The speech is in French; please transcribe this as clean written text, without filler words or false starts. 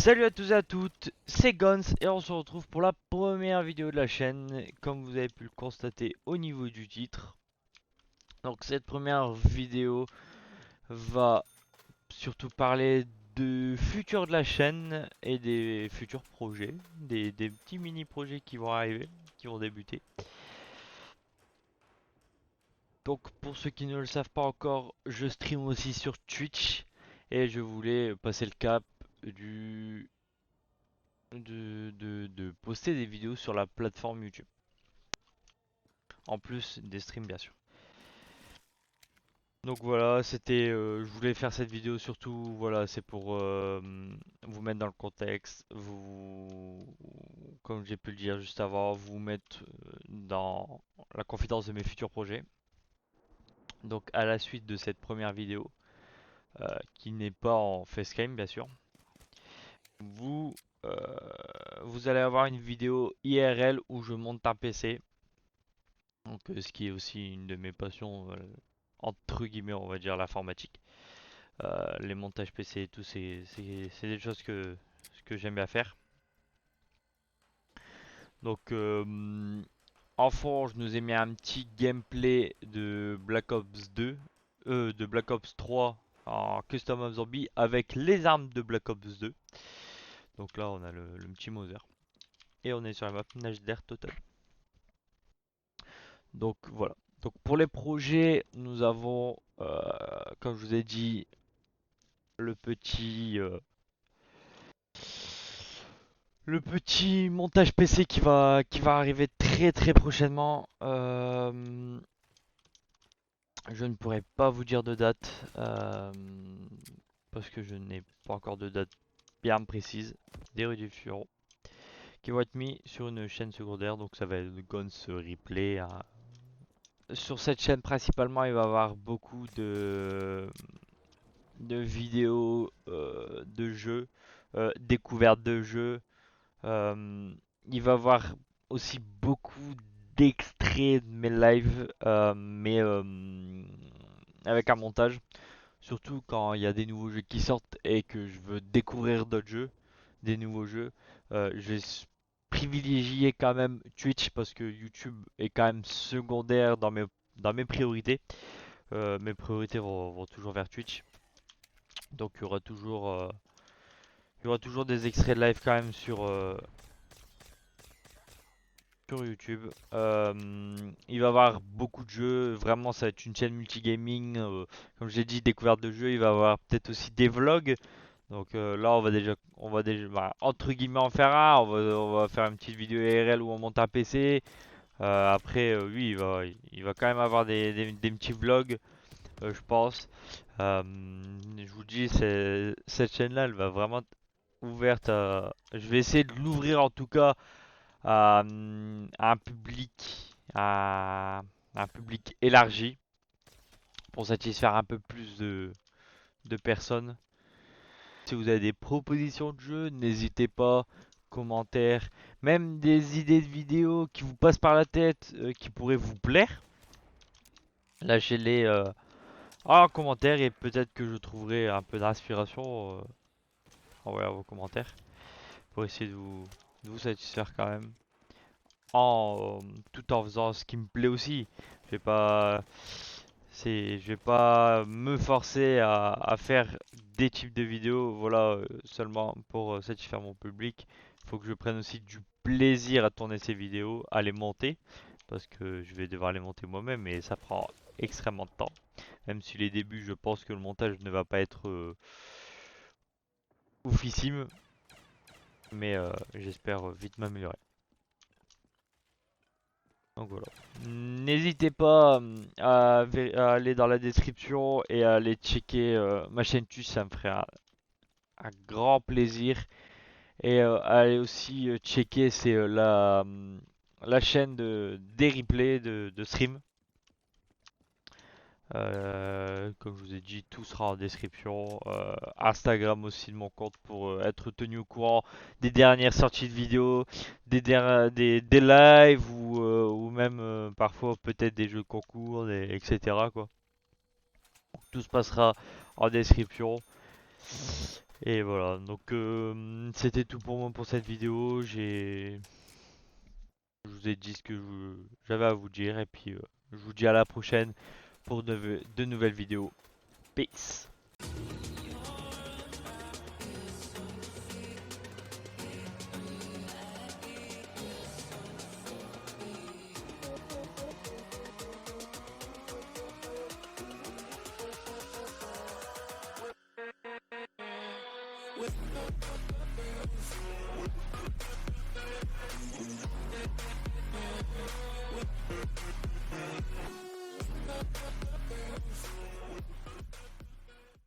Salut à tous et à toutes, c'est Gons et on se retrouve pour la première vidéo de la chaîne, comme vous avez pu le constater au niveau du titre. Donc cette première vidéo va surtout parler du futur de la chaîne et des futurs projets, des petits mini projets qui vont arriver, qui vont débuter. Donc pour ceux qui ne le savent pas encore, je stream aussi sur Twitch et je voulais passer le cap du de poster des vidéos sur la plateforme YouTube. En plus des streams bien sûr. Donc voilà, je voulais faire cette vidéo surtout, voilà, c'est pour vous mettre dans le contexte, comme j'ai pu le dire juste avant, vous mettre dans la confidence de mes futurs projets. Donc à la suite de cette première vidéo, qui n'est pas en facecam bien sûr, vous, euh, vous allez avoir une vidéo IRL où je monte un PC. Donc ce qui est aussi une de mes passions, entre guillemets on va dire l'informatique. Les montages PC et tout, c'est des choses que j'aime bien faire. Donc, en fond, je nous ai mis un petit gameplay de Black Ops 2, de Black Ops 3 en Custom of Zombie avec les armes de Black Ops 2. Donc là, on a le petit Mauser. Et on est sur la map Nage d'air total. Donc voilà. Donc pour les projets, nous avons, comme je vous ai dit, le petit le petit montage PC qui va arriver très très prochainement. Je ne pourrai pas vous dire de date parce que je n'ai pas encore de date bien précise des rediffusions qui vont être mis sur une chaîne secondaire. Donc ça va être le Guns Replay, hein. Sur cette chaîne principalement, il va y avoir beaucoup de vidéos de jeux, découvertes de jeux. Euh, il va y avoir aussi beaucoup d'extraits de mes lives, mais avec un montage. Surtout quand il y a des nouveaux jeux qui sortent et que je veux découvrir d'autres jeux, des nouveaux jeux. Je vais privilégier quand même Twitch parce que YouTube est quand même secondaire dans mes priorités. Mes priorités vont toujours vers Twitch. Donc il y aura toujours des extraits de live quand même sur YouTube. Il va y avoir beaucoup de jeux, vraiment ça va être une chaîne multigaming. Comme j'ai dit, découverte de jeux, il va y avoir peut-être aussi des vlogs. Donc là on va déjà entre guillemets en faire un. On va faire une petite vidéo IRL où on monte un PC. Après, oui, il va quand même avoir des petits vlogs, je pense. Je vous dis, cette chaîne-là, elle va vraiment être ouverte je vais essayer de l'ouvrir en tout cas à un public élargi pour satisfaire un peu plus de personnes. Si vous avez des propositions de jeux, n'hésitez pas, commentaires, même des idées de vidéos qui vous passent par la tête, qui pourraient vous plaire. Lâchez-les en commentaire et peut-être que je trouverai un peu d'inspiration envers vos commentaires pour essayer de vous satisfaire quand même. Tout en faisant ce qui me plaît aussi. Je vais pas, je vais pas me forcer à faire des types de vidéos, voilà, seulement pour satisfaire mon public. Il faut que je prenne aussi du plaisir à tourner ces vidéos, à les monter, parce que je vais devoir les monter moi-même et ça prend extrêmement de temps. Même si les débuts, je pense que le montage ne va pas être oufissime, mais j'espère vite m'améliorer. Donc voilà. N'hésitez pas à aller dans la description et à aller checker ma chaîne Twitch, ça me ferait un grand plaisir. Et allez aussi checker la chaîne des replays de stream. Comme je vous ai dit, tout sera en description. Instagram aussi de mon compte pour être tenu au courant des dernières sorties de vidéos, des lives ou même parfois peut-être des jeux de concours, etc. quoi. Tout se passera en description. Et voilà, donc c'était tout pour moi pour cette vidéo. Je vous ai dit ce que j'avais à vous dire et puis je vous dis à la prochaine pour de nouvelles vidéos. Peace.